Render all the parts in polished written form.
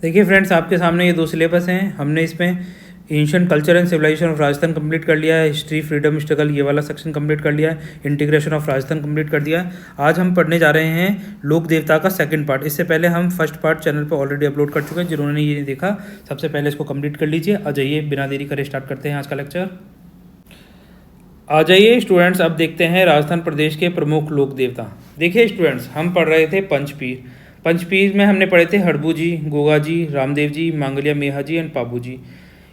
देखिए फ्रेंड्स, आपके सामने ये दो सिलेबस हैं। हमने इसमें ancient culture and civilisation of Rajasthan complete कर लिया है, हिस्ट्री फ्रीडम स्ट्रगल ये वाला सेक्शन कंप्लीट कर लिया है, इंटीग्रेशन ऑफ राजस्थान कंप्लीट कर दिया है। आज हम पढ़ने जा रहे हैं लोक देवता का सेकंड पार्ट। इससे पहले हम फर्स्ट पार्ट चैनल पर ऑलरेडी अपलोड कर चुके हैं। जिन्होंने ये नहीं देखा, सबसे पहले इसको कंप्लीट कर लीजिए। आ जाइए, बिना देरी करे स्टार्ट करते हैं आज का लेक्चर। आ जाइए स्टूडेंट्स, अब देखते हैं राजस्थान प्रदेश के प्रमुख लोक देवता। देखिए स्टूडेंट्स, हम पढ़ रहे थे पंचपीर। पंचपीर में हमने पढ़े थे हड़बू जी, गोगा जी, रामदेव जी, मांगलिया मेहा जी एंड पाबू जी।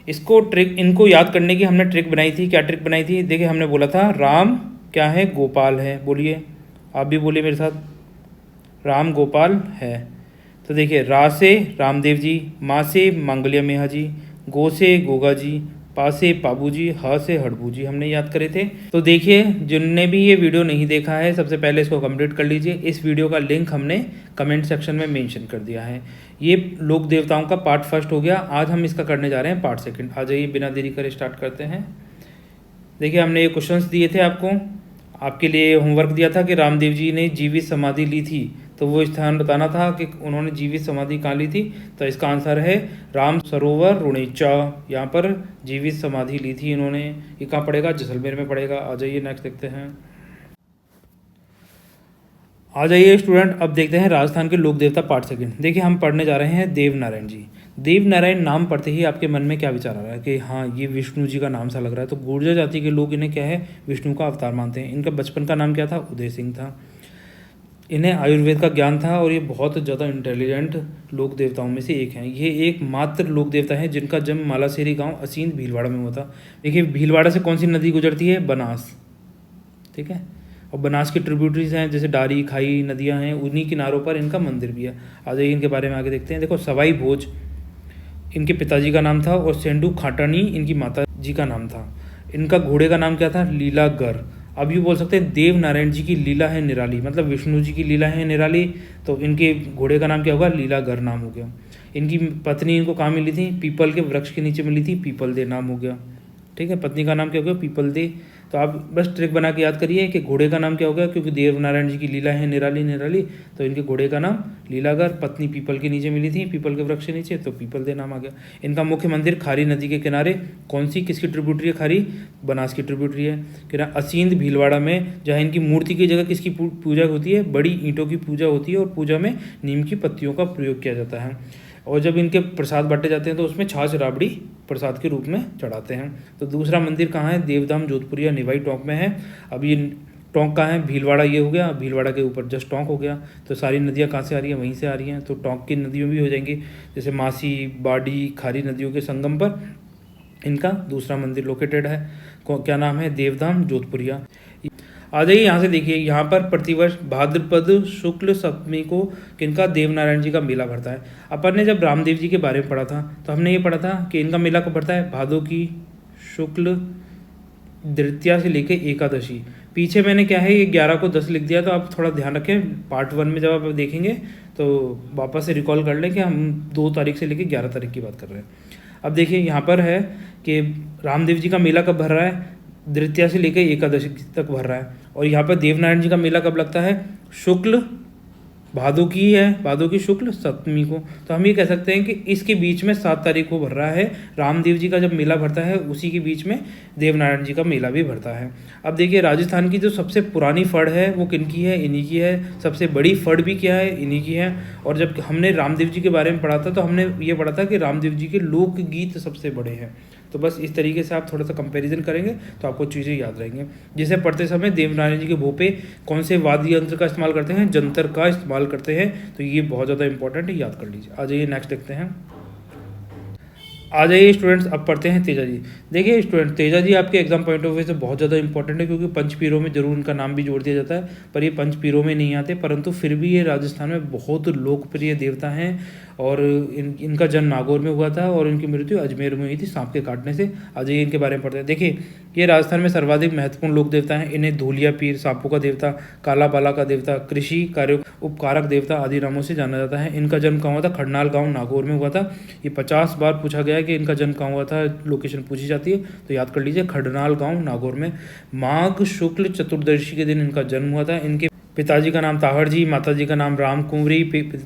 इनको याद करने की हमने ट्रिक बनाई थी। क्या ट्रिक बनाई थी? देखिए, हमने बोला था राम क्या है, गोपाल है। बोलिए, आप भी बोलिए मेरे साथ, राम गोपाल है। तो देखिए, रा से रामदेव जी, माँ से मांगलिया मेहा जी, गो से गोगा जी, पा से पाबू जी, ह से हड़बू जी हमने याद करे थे। तो देखिए, जिनने भी ये वीडियो नहीं देखा है, सबसे पहले इसको कंप्लीट कर लीजिए। इस वीडियो का लिंक हमने कमेंट सेक्शन में मेंशन कर दिया है। ये लोक देवताओं का पार्ट फर्स्ट हो गया। आज हम इसका करने जा रहे हैं पार्ट सेकंड। आ जाइए, बिना देरी करे स्टार्ट करते हैं। देखिए, हमने ये क्वेश्चंस दिए थे आपको, आपके लिए होमवर्क दिया था कि रामदेव जी ने जीवित समाधि ली थी, तो वो स्थान बताना था कि उन्होंने जीवित समाधि कहाँ ली थी। तो इसका आंसर है राम सरोवर रुणेचा। यहाँ पर जीवित समाधि ली थी इन्होंने। ये कहाँ पड़ेगा? जैसलमेर में पड़ेगा। आ जाइए, नेक्स्ट देखते हैं। आ जाइए स्टूडेंट, अब देखते हैं राजस्थान के लोक देवता पार्ट सेकंड। देखिए, हम पढ़ने जा रहे हैं देव नारायण जी। देव नारायण नाम पढ़ते ही आपके मन में क्या विचार आ रहा है कि हाँ, ये विष्णु जी का नाम सा लग रहा है। तो गुर्जर जाति के लोग इन्हें क्या है, विष्णु का अवतार मानते हैं। इनका बचपन का नाम क्या था? उदय सिंह था। इन्हें आयुर्वेद का ज्ञान था और ये बहुत ज़्यादा इंटेलिजेंट लोक देवताओं में से एक हैं। ये एकमात्र लोक देवता है जिनका जन्म मालासेरी गांव असींद भीलवाड़ा में हुआ था। देखिए, भीलवाड़ा से कौन सी नदी गुजरती है? बनास। ठीक है, और बनास की ट्रिब्यूटरीज हैं जैसे डारी, खाई नदियां हैं, उन्हीं किनारों पर इनका मंदिर भी है। आ जाइए, इनके बारे में आगे देखते हैं। देखो, सवाई भोज इनके पिताजी का नाम था और सेंडू खाटानी इनकी माता जी का नाम था। इनका घोड़े का नाम क्या था? लीलागर। अब ये बोल सकते हैं देव नारायण जी की लीला है निराली, मतलब विष्णु जी की लीला है निराली, तो इनके घोड़े का नाम क्या होगा? लीलागर नाम हो गया। इनकी पत्नी इनको कहाँ मिली थी? पीपल के वृक्ष के नीचे मिली थी, पीपल दे नाम हो गया। ठीक है, पत्नी का नाम क्या हो गया? People they. तो आप बस ट्रिक बना के याद करिए कि घोड़े का नाम क्या हो गया, क्योंकि देव नारायण जी की लीला है निराली निराली, तो इनके घोड़े का नाम लीलागर। पत्नी पीपल के नीचे मिली थी, पीपल के वृक्ष के नीचे, तो पीपल दे नाम आ गया। इनका मुख्य मंदिर खारी नदी के किनारे, कौन सी किसकी ट्रिब्यूटरी है? खारी, बनास की ट्रिब्यूटरी है कि असींद भीलवाड़ा में, जहाँ इनकी मूर्ति की जगह किसकी पूजा होती है? बड़ी ईंटों की पूजा होती है और पूजा में नीम की पत्तियों का प्रयोग किया जाता है। और जब इनके प्रसाद बांटे जाते हैं तो उसमें छाछ राबड़ी प्रसाद के रूप में चढ़ाते हैं। तो दूसरा मंदिर कहाँ है? देवधाम जोधपुर या निवाई टोंक में है। अब ये टोंक कहाँ है? भीलवाड़ा ये हो गया, भीलवाड़ा के ऊपर जस्ट टोंक हो गया। तो सारी नदियाँ कहाँ से आ रही हैं? वहीं से आ रही हैं। तो टोंक की नदियों भी हो जाएंगी, जैसे मासी, बाड़ी, खारी नदियों के संगम पर इनका दूसरा मंदिर लोकेटेड है। क्या नाम है? देवधाम जोधपुरिया। आ जाइए, यहाँ से देखिए, यहाँ पर प्रतिवर्ष भाद्रपद शुक्ल सप्तमी को किनका? देव नारायण जी का मेला भरता है। अपन ने जब रामदेव जी के बारे में पढ़ा था तो हमने ये पढ़ा था कि इनका मेला कब भरता है? भादों की शुक्ल द्वितीया से लेकर एकादशी। पीछे मैंने क्या है, ये 11 को 10 लिख दिया, तो आप थोड़ा ध्यान रखें। पार्ट 1 में जब आप देखेंगे तो वापस से रिकॉल कर लें कि हम 2 तारीख से लेकर 11 तारीख की बात कर रहे हैं। अब देखिए, यहाँ पर है कि रामदेव जी का मेला कब भर रहा है? द्वितीया से लेकर एकादशी तक भर रहा है। और यहाँ पर देवनारायण जी का मेला कब लगता है? शुक्ल भादों की है, भादों की शुक्ल सप्तमी को। तो हम ये कह सकते हैं कि इसके बीच में 7 तारीख को भर रहा है। रामदेव जी का जब मेला भरता है उसी के बीच में देवनारायण जी का मेला भी भरता है। अब देखिए, राजस्थान की जो सबसे पुरानी फड़ है वो किनकी है? इन्हीं की है। सबसे बड़ी फड़ भी क्या है? इन्हीं की है। और जब हमने रामदेव जी के बारे में पढ़ा था तो हमने ये पढ़ा था कि रामदेव जी के लोकगीत सबसे बड़े हैं। तो बस इस तरीके से आप थोड़ा सा कंपैरिजन करेंगे तो आपको चीज़ें याद रहेंगी। जैसे पढ़ते समय देवनारायण जी के भोपे कौन से वाद्य यंत्र का इस्तेमाल करते हैं? जंतर का इस्तेमाल करते हैं। तो ये बहुत ज़्यादा इंपॉर्टेंट है, याद कर लीजिए। आ जाइए, नेक्स्ट देखते हैं। आ जाइए स्टूडेंट्स, अब पढ़ते हैं तेजा जी। देखिए स्टूडेंट, तेजा जी आपके एग्जाम पॉइंट ऑफ व्यू से बहुत ज़्यादा इंपॉर्टेंट है, क्योंकि पंचपीरों में जरूर इनका नाम भी जोड़ दिया जाता है, पर ये पंचपीरों में नहीं आते। परंतु फिर भी ये राजस्थान में बहुत लोकप्रिय देवता हैं। और इनका जन्म नागौर में हुआ था और इनकी मृत्यु अजमेर में हुई थी सांप के काटने से। आ जाइए, इनके बारे में पढ़ते हैं। देखिए, ये राजस्थान में सर्वाधिक महत्वपूर्ण लोक देवता हैं। इन्हें धूलिया पीर, सांपों का देवता, काला बाला का देवता, कृषि कार्य उपकारक देवता आदि नामों से जाना जाता है। इनका जन्म कहाँ हुआ था? खड़नाल गांव नागौर में हुआ था। ये 50 बार पूछा गया है कि इनका जन्म कहाँ हुआ था, लोकेशन पूछी जाती है, तो याद कर लीजिए, खड़नाल गांव नागौर में। माघ शुक्ल चतुर्दशी के दिन इनका जन्म हुआ था। इनके पिताजी का नाम ताहड़ जी, माताजी का नाम राम कुंवरी,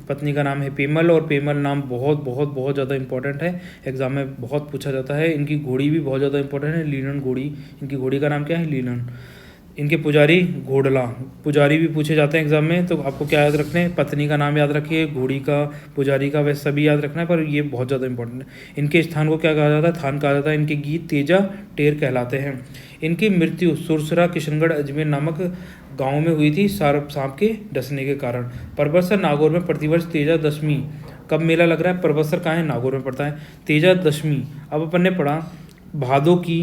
पत्नी का नाम है पेमल। और पेमल नाम बहुत बहुत बहुत ज़्यादा इंपॉर्टेंट है, एग्जाम में बहुत पूछा जाता है। इनकी घोड़ी भी बहुत ज़्यादा इंपॉर्टेंट है, लीलन घोड़ी। इनकी घोड़ी का नाम क्या है? लीलन। इनके पुजारी घोड़ला, पुजारी भी पूछे जाते हैं एग्जाम में, तो आपको क्या याद रखना है? पत्नी का नाम याद रखिए, घोड़ी का, पुजारी का, वैसे सभी याद रखना है, पर ये बहुत ज़्यादा इंपॉर्टेंट है। इनके स्थान को क्या कहा जाता है? थान कहा जाता है। इनके गीत तेजा टेर कहलाते हैं। इनकी मृत्यु सुरसरा किशनगढ़ अजमेर नामक गांव में हुई थी सांप के डसने के कारण। परबतसर नागौर में प्रतिवर्ष तेजा दशमी कब मेला लग रहा है? परबतसर कहाँ है? नागौर में पड़ता है। तेजा दशमी अब अपन ने पढ़ा भादों की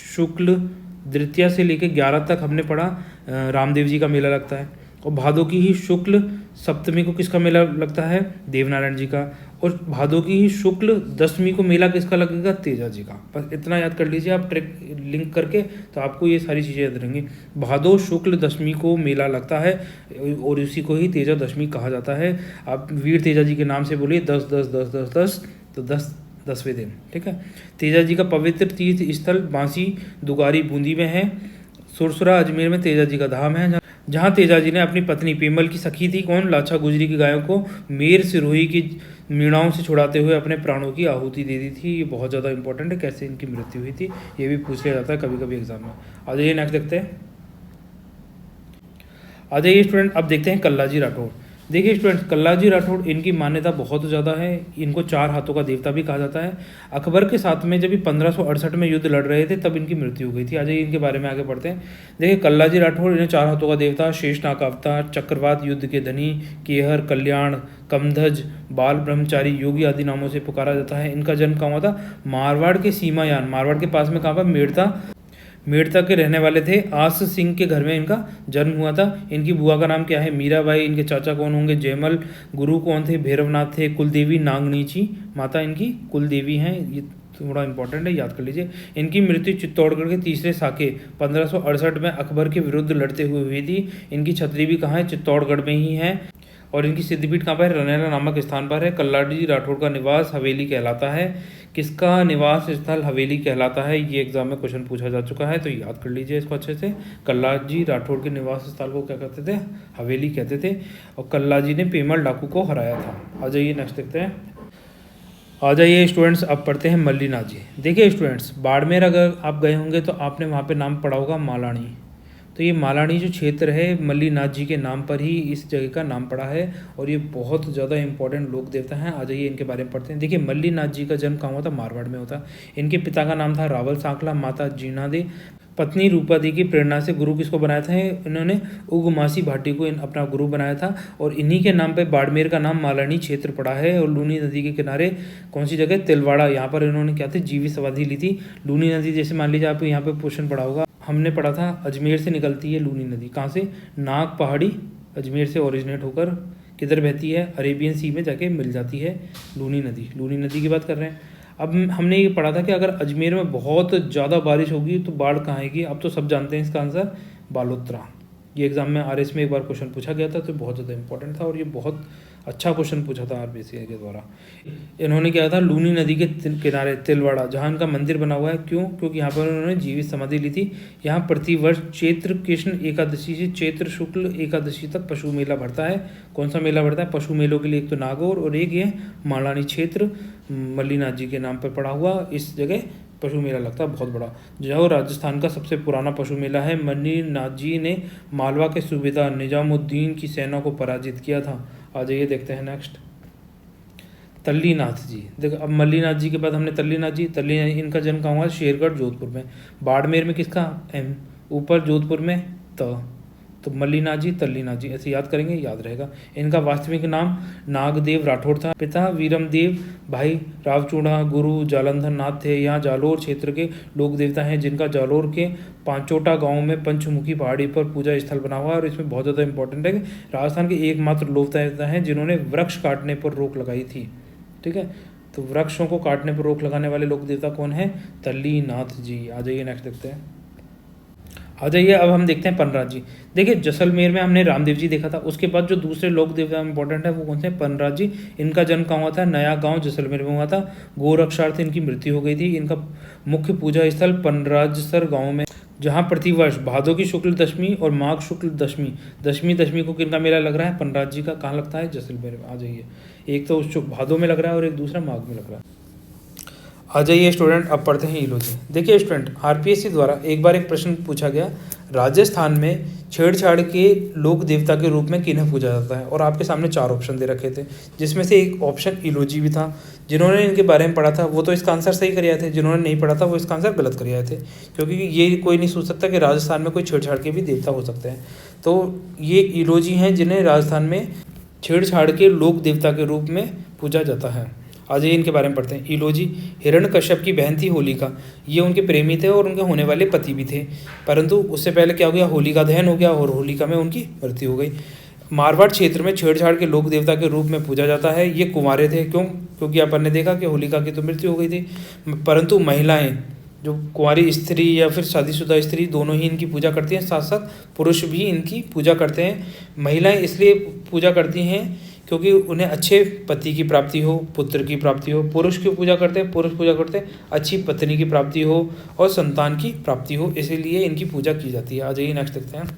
शुक्ल द्वितीया से लेकर 11 तक हमने पढ़ा रामदेव जी का मेला लगता है। और भादों की ही शुक्ल सप्तमी को किसका मेला लगता है? देवनारायण जी का। और भादों की ही शुक्ल दशमी को मेला किसका लगेगा? तेजा जी का। बस इतना याद कर लीजिए आप ट्रैक लिंक करके, तो आपको ये सारी चीज़ें याद रहेंगी। भादो शुक्ल दशमी को मेला लगता है और उसी को ही तेजा दशमी कहा जाता है। आप वीर तेजा जी के नाम से बोलिए 10 10 10 10 10, तो 10वें दिन, ठीक है। तेजा जी का पवित्र तीर्थ स्थल बांसी दुगारी बूंदी में है। सुरसुरा अजमेर में तेजा जी का धाम है, जहाँ तेजा जी ने अपनी पत्नी पेमल की सखी थी कौन? लाछा गुजरी की गायों को मेर सिरोही की मीणाओं से छुड़ाते हुए अपने प्राणों की आहुति दे दी थी। ये बहुत ज़्यादा इंपॉर्टेंट है, कैसे इनकी मृत्यु हुई थी, ये भी पूछ लिया जाता है कभी कभी एग्जाम में। आ जाइए नेक्स्ट देखते हैं। आ जाइए स्टूडेंट, अब देखते हैं कल्लाजी राठौड़। देखिए स्टूडेंट, कल्लाजी राठौड़ इनकी मान्यता बहुत ज़्यादा है। इनको 4 हाथों का देवता भी कहा जाता है। अकबर के साथ में जब 1568 में युद्ध लड़ रहे थे तब इनकी मृत्यु हो गई थी। आ जाइए इनके बारे में आगे पढ़ते हैं। देखिए कल्लाजी राठौड़ इन्हें 4 हाथों का देवता, शेषनाग अवतार, चक्रवात युद्ध के धनी, केहर, कल्याण, कमधज, बाल ब्रह्मचारी, योगी आदि नामों से पुकारा जाता है। इनका जन्म कहाँ हुआ था? मारवाड़ के सीमायान, मारवाड़ के पास में कहाँ पर? मेड़ता के रहने वाले थे। आस सिंह के घर में इनका जन्म हुआ था। इनकी बुआ का नाम क्या है? मीराबाई। इनके चाचा कौन होंगे? जयमल। गुरु कौन थे? भैरवनाथ थे। कुलदेवी नागनीची माता इनकी कुलदेवी हैं। ये थोड़ा इंपॉर्टेंट है, याद कर लीजिए। इनकी मृत्यु चित्तौड़गढ़ के तीसरे साके 1568 में अकबर के विरुद्ध लड़ते हुए हुई थी। इनकी छतरी भी कहाँ है? चित्तौड़गढ़ में ही है। और इनकी सिद्धपीठ कहाँ पर है? रनेला नामक स्थान पर है। कल्लाजी राठौड़ का निवास हवेली कहलाता है। किसका निवास स्थल हवेली कहलाता है? ये एग्जाम में क्वेश्चन पूछा जा चुका है, तो याद कर लीजिए इसको अच्छे से। कल्लाजी राठौड़ के निवास स्थल को क्या कहते थे? हवेली कहते थे। और कल्लाजी ने पेमल डाकू को हराया था। आ जाइए नेक्स्ट देखते हैं। आ जाइए स्टूडेंट्स, अब पढ़ते हैं मल्लीनाथ जी। देखिए स्टूडेंट्स, बाड़मेर अगर आप गए होंगे तो आपने वहाँ पे नाम पढ़ा होगा मालानी। तो ये मालानी जो क्षेत्र है मल्लीनाथ जी के नाम पर ही इस जगह का नाम पड़ा है और ये बहुत ज़्यादा इंपॉर्टेंट लोक देवता हैं। आ जाइए इनके बारे में पढ़ते हैं। देखिए मल्लीनाथ जी का जन्म कहाँ हुआ था? मारवाड़ में होता। इनके पिता का नाम था रावल सांकला, माता जीना दे, पत्नी रूपा दी की प्रेरणा से गुरु किसको बनाया था? इन्होंने उगमासी भाटी को अपना गुरु बनाया था। और इन्हीं के नाम पे बाड़मेर का नाम मालानी क्षेत्र पड़ा है। और लूनी नदी के किनारे कौन सी जगह? तिलवाड़ा, यहाँ पर इन्होंने क्या थे? जीवित समाधि ली थी। लूनी नदी जैसे मान लीजिए आप यहाँ पे क्वेश्चन पढ़ा होगा, हमने पढ़ा था अजमेर से निकलती है लूनी नदी। कहाँ से? नाग पहाड़ी अजमेर से ओरिजिनेट होकर किधर बहती है? अरेबियन सी में जाके मिल जाती है लूनी नदी। लूनी नदी की बात कर रहे हैं। अब हमने ये पढ़ा था कि अगर अजमेर में बहुत ज़्यादा बारिश होगी तो बाढ़ कहाँ आएगी? अब तो सब जानते हैं इसका आंसर, बालोतरा। ये एग्जाम में आरएस में एक बार क्वेश्चन पूछा गया था, तो बहुत ज़्यादा इंपॉर्टेंट था और ये बहुत अच्छा क्वेश्चन पूछा था आरबीआई के द्वारा। इन्होंने क्या था? लूनी नदी के किनारे तिलवाड़ा, जहाँ इनका मंदिर बना हुआ है। क्यों? क्योंकि यहाँ पर उन्होंने जीवित समाधि ली थी। यहाँ प्रतिवर्ष चैत्र कृष्ण एकादशी से चैत्र शुक्ल एकादशी तक पशु मेला भरता है। कौन सा मेला भरता है? पशु मेलों के लिए एक तो नागौर और एक ये मालानी क्षेत्र मल्लीनाथ जी के नाम पर पड़ा हुआ इस जगह पशु मेला लगता है बहुत बड़ा, जो राजस्थान का सबसे पुराना पशु मेला है। मल्लीनाथ जी ने मालवा के सूबेदार निजामुद्दीन की सेना को पराजित किया था। आ जाइए देखते हैं नेक्स्ट। तल्लीनाथ जी। देखो अब मल्लीनाथ जी के बाद हमने तल्लीनाथ जी। इनका जन्म कहाँ हुआ? शेरगढ़ जोधपुर में। बाड़मेर में किसका? एम। ऊपर जोधपुर में त। तो मल्लीनाथ जी तल्लीनाथ जी ऐसे याद करेंगे, याद रहेगा। इनका वास्तविक नाम नागदेव राठौड़ था। पिता वीरमदेव, भाई रावचूड़ा, गुरु जालंधर नाथ थे। यहाँ जालोर क्षेत्र के लोक देवता हैं, जिनका जालोर के पांचोटा गांव में पंचमुखी पहाड़ी पर पूजा स्थल बना हुआ है। और इसमें बहुत ज़्यादा इंपॉर्टेंट है कि राजस्थान के एकमात्र लोक देवता हैं जिन्होंने वृक्ष काटने पर रोक लगाई थी। ठीक है, तो वृक्षों को काटने पर रोक लगाने वाले लोक देवता कौन है? तल्लीनाथ जी। आ जाइए नेक्स्ट देखते हैं। आ जाइए अब हम देखते हैं पनराज जी। देखिए जैसलमेर में हमने रामदेव जी देखा था, उसके बाद जो दूसरे लोक देवता इंपॉर्टेंट है वो कौन से हैं? पनराज जी। इनका जन्म कहाँ हुआ था? नया गांव जैसलमेर में हुआ था। गोरक्षार्थ इनकी मृत्यु हो गई थी। इनका मुख्य पूजा स्थल पनराजसर गांव में जहाँ प्रतिवर्ष भादों की शुक्ल दशमी और माघ शुक्ल दशमी को किनका मेला लग रहा है? पनराज जी का। कहाँ लगता है? जैसलमेर में। आ जाइए, एक तो भादों में लग रहा है और एक दूसरा माघ में लग रहा है। आ जाइए स्टूडेंट, अब पढ़ते हैं ईलोजी। देखिए स्टूडेंट, आरपीएससी द्वारा एक बार एक प्रश्न पूछा गया, राजस्थान में छेड़छाड़ के लोक देवता के रूप में किन्हें पूजा जाता है? और आपके सामने 4 ऑप्शन दे रखे थे, जिसमें से एक ऑप्शन ईलोजी भी था। जिन्होंने इनके बारे में पढ़ा था वो तो इसका आंसर सही कर आए थे, जिन्होंने नहीं पढ़ा था वो इसका आंसर गलत कर आए थे, क्योंकि ये कोई नहीं सोच सकता कि राजस्थान में कोई छेड़छाड़ के भी देवता हो सकते हैं। तो ये ईलोजी हैं जिन्हें राजस्थान में छेड़छाड़ के लोक देवता के रूप में पूजा जाता है। आज ये इनके बारे में पढ़ते हैं। ईलोजी हिरण्यकश्यप की बहन थी होलिका, ये उनके प्रेमी थे और उनके होने वाले पति भी थे, परंतु उससे पहले क्या हो गया, होलिका दहन हो गया और होलिका में उनकी मृत्यु हो गई। मारवाड़ क्षेत्र में छेड़छाड़ के लोक देवता के रूप में पूजा जाता है। ये कुंवारे थे, क्यों? क्योंकि अपन ने देखा कि होलिका की तो मृत्यु हो गई थी, परंतु महिलाएं, जो कुंवारी स्त्री या फिर शादीशुदा स्त्री, दोनों ही इनकी पूजा करती हैं, साथ साथ पुरुष भी इनकी पूजा करते हैं। महिलाएं इसलिए पूजा करती हैं क्योंकि उन्हें अच्छे पति की प्राप्ति हो, पुत्र की प्राप्ति हो। पुरुष की पूजा करते हैं, पुरुष पूजा करते हैं अच्छी पत्नी की प्राप्ति हो और संतान की प्राप्ति हो, इसीलिए इनकी पूजा की जाती है। आ जाइए नेक्स्ट देखते हैं।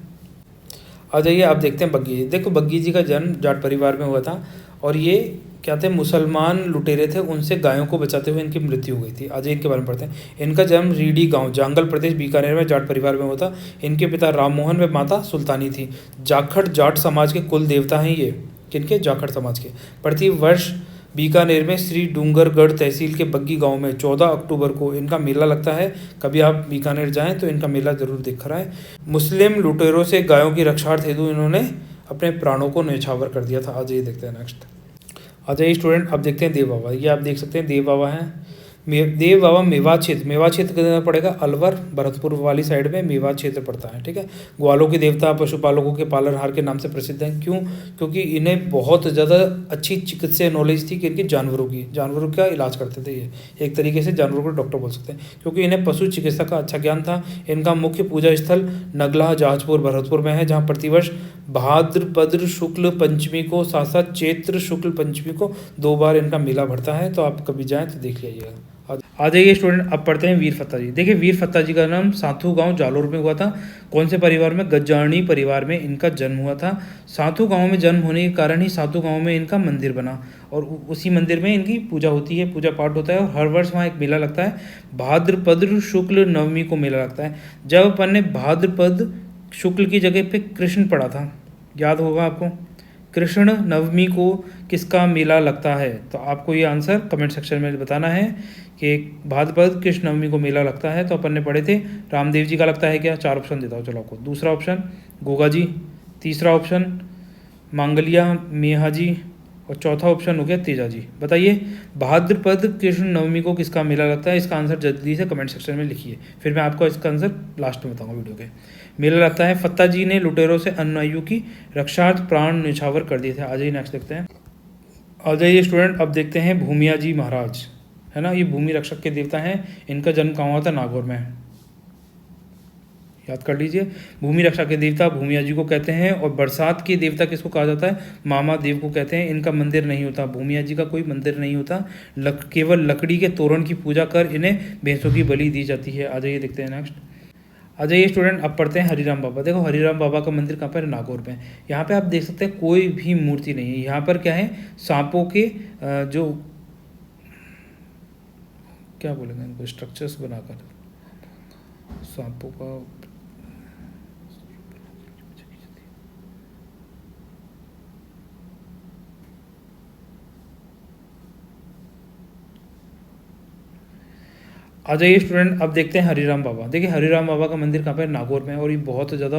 आ जाइए, आप देखते हैं बग्गी जी। देखो, बग्गी जी का जन्म जाट परिवार में हुआ था और ये क्या थे, मुसलमान लुटेरे थे, उनसे गायों को बचाते हुए इनकी मृत्यु हो गई थी। आज इनके बारे में पढ़ते हैं। इनका जन्म रीडी गांव, जांगल प्रदेश, बीकानेर में जाट परिवार में हुआ था। इनके पिता राममोहन व माता सुल्तानी थी। जाखड़ जाट समाज के कुल देवता हैं ये। किनके? जाखड़ समाज के। प्रति वर्ष बीकानेर में श्री डूंगरगढ़ तहसील के बग्गी गांव में 14 अक्टूबर को इनका मेला लगता है। कभी आप बीकानेर जाएं तो इनका मेला जरूर दिख रहा है। मुस्लिम लुटेरों से गायों की रक्षार्थ हेतु इन्होंने अपने प्राणों को न्यौछावर कर दिया था। आज ये देखते हैं नेक्स्ट। आ जाइए स्टूडेंट, अब देखते हैं देव बाबा। ये आप देख सकते हैं देव बाबा हैं। देव बाबा मेवात क्षेत्र किधर पड़ेगा? अलवर भरतपुर वाली साइड में मेवात क्षेत्र पड़ता है। ठीक है। ग्वालों के देवता, पशुपालकों के पालनहार के नाम से प्रसिद्ध हैं। क्यों? क्योंकि इन्हें बहुत ज़्यादा अच्छी चिकित्सा नॉलेज थी कि इनकी जानवरों का इलाज करते थे। ये एक तरीके से जानवरों के डॉक्टर बोल सकते हैं, क्योंकि इन्हें पशु चिकित्सा का अच्छा ज्ञान था। इनका मुख्य पूजा स्थल नगला जहाजपुर भरतपुर में है, जहाँ प्रतिवर्ष भाद्रपद शुक्ल पंचमी को साथ साथ चैत्र शुक्ल पंचमी को 2 बार इनका मेला भरता है। तो आप कभी जाएँ तो देख लीजिएगा। आ जाइए स्टूडेंट, अब पढ़ते हैं वीर फत्ता जी। देखिए, वीर फत्ता जी का नाम साथू गांव जालोर में हुआ था। कौन से परिवार में? गज्जाणी परिवार में इनका जन्म हुआ था। साथू गांव में जन्म होने के कारण ही साथू गांव में इनका मंदिर बना और उसी मंदिर में इनकी पूजा होती है, पूजा पाठ होता है और हर वर्ष वहाँ एक मेला लगता है। भाद्रपद शुक्ल नवमी को मेला लगता है। जब अपन ने भाद्रपद शुक्ल की जगह पे कृष्ण पढ़ा था, याद होगा आपको, कृष्ण नवमी को किसका मेला लगता है? तो आपको ये आंसर कमेंट सेक्शन में बताना है कि भाद्रपद कृष्ण नवमी को मेला लगता है। तो अपन ने पढ़े थे, रामदेव जी का लगता है क्या? 4 ऑप्शन देता हूँ चलो आपको। दूसरा ऑप्शन गोगा जी, तीसरा ऑप्शन मांगलिया मेहा जी और चौथा ऑप्शन हो गया तेजा जी। बताइए, भाद्रपद कृष्ण नवमी को किसका मेला लगता है? इसका आंसर जल्दी से कमेंट सेक्शन में लिखिए, फिर मैं आपको इसका आंसर लास्ट में बताऊंगा वीडियो के। मेला लगता है फत्ता जी ने लुटेरों से अनुयायियों की रक्षार्थ प्राण न्यौछावर कर दिए थे। आ जाइए नेक्स्ट देखते हैं। आ जाइए स्टूडेंट, अब देखते हैं भूमिया जी महाराज, है ना, ये भूमि रक्षक के देवता हैं। इनका जन्म कहाँ हुआ था? नागौर में। याद कर लीजिए, भूमि रक्षा के देवता भूमिया जी को कहते हैं। और बरसात के देवता किसको कहा जाता है? मामा देव को कहते हैं। इनका मंदिर नहीं होता, भूमिया जी का कोई मंदिर नहीं होता, केवल लकड़ी के तोरण की पूजा कर इन्हें भैंसों की बलि दी जाती है। आ जाइए देखते हैं नेक्स्ट। आ जाइए स्टूडेंट, अब पढ़ते हैं हरिराम बाबा। देखो, हरिराम बाबा का मंदिर कहाँ पर है? नागौर में। यहाँ पे आप देख सकते हैं कोई भी मूर्ति नहीं है। यहाँ पर क्या है? सांपों के जो क्या बोलेंगे इनको, स्ट्रक्चर्स बनाकर सांपों का आ जाइए स्टूडेंट, अब देखते हैं हरिराम बाबा। देखिए, हरिराम बाबा का मंदिर कहाँ पर है? नागौर में। और ये बहुत ज़्यादा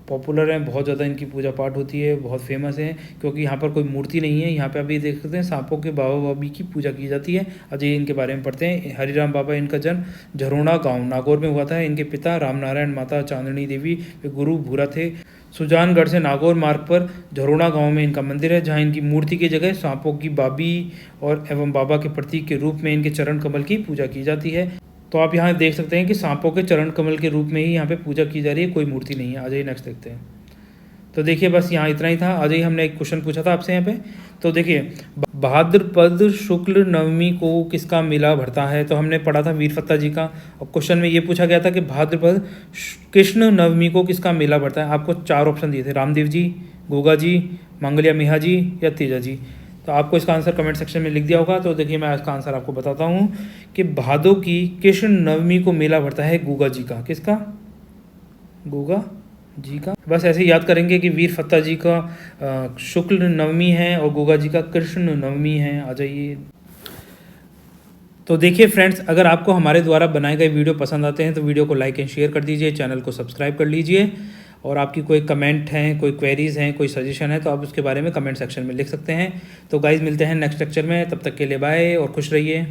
पॉपुलर है, बहुत ज़्यादा इनकी पूजा पाठ होती है, बहुत फेमस है, क्योंकि यहाँ पर कोई मूर्ति नहीं है। यहाँ पे अभी देख सकते हैं सांपों के बाबा बाबी की पूजा की जाती है। आज ये इनके बारे में पढ़ते हैं। हरिराम बाबा, इनका जन्म झरोना गाँव नागौर में हुआ था। इनके पिता रामनारायण, माता चांदनी देवी, वे गुरु भूरा थे। सुजानगढ़ से नागौर मार्ग पर झरोना गांव में इनका मंदिर है, जहां इनकी मूर्ति की जगह सांपों की बाबी और एवं बाबा के प्रतीक के रूप में इनके चरण कमल की पूजा की जाती है। तो आप यहाँ देख सकते हैं कि सांपों के चरण कमल के रूप में ही यहाँ पे पूजा की जा रही है, कोई मूर्ति नहीं है। आ जाइए नेक्स्ट देखते हैं। तो देखिए, बस यहाँ इतना ही था। आ जाइए, हमने एक क्वेश्चन पूछा था आपसे यहाँ पे। तो देखिए, भाद्रपद शुक्ल नवमी को किसका मेला भरता है? तो हमने पढ़ा था वीरफत्ता जी का, और क्वेश्चन में ये पूछा गया था कि भाद्रपद कृष्ण नवमी को किसका मेला भरता है। आपको 4 ऑप्शन दिए थे, रामदेव जी, गोगा जी, मंगलिया मिहा जी या तेजा जी। तो आपको इसका आंसर कमेंट सेक्शन में लिख दिया होगा। तो देखिए मैं इसका आंसर आपको बताता हूँ कि भादों की कृष्ण नवमी को मेला भरता है गोगा जी का। किसका? गोगा जी का। बस ऐसे ही याद करेंगे कि वीरफत्ता जी का शुक्ल नवमी है और गोगा जी का कृष्ण नवमी है। आ जाइए। तो देखिए फ्रेंड्स, अगर आपको हमारे द्वारा बनाए गए वीडियो पसंद आते हैं तो वीडियो को लाइक एंड शेयर कर दीजिए, चैनल को सब्सक्राइब कर लीजिए, और आपकी कोई कमेंट हैं, कोई क्वेरीज़ हैं, कोई सजेशन है तो आप उसके बारे में कमेंट सेक्शन में लिख सकते हैं। तो गाइज़ मिलते हैं नेक्स्ट लेक्चर में, तब तक के लिए बाय और खुश रहिए।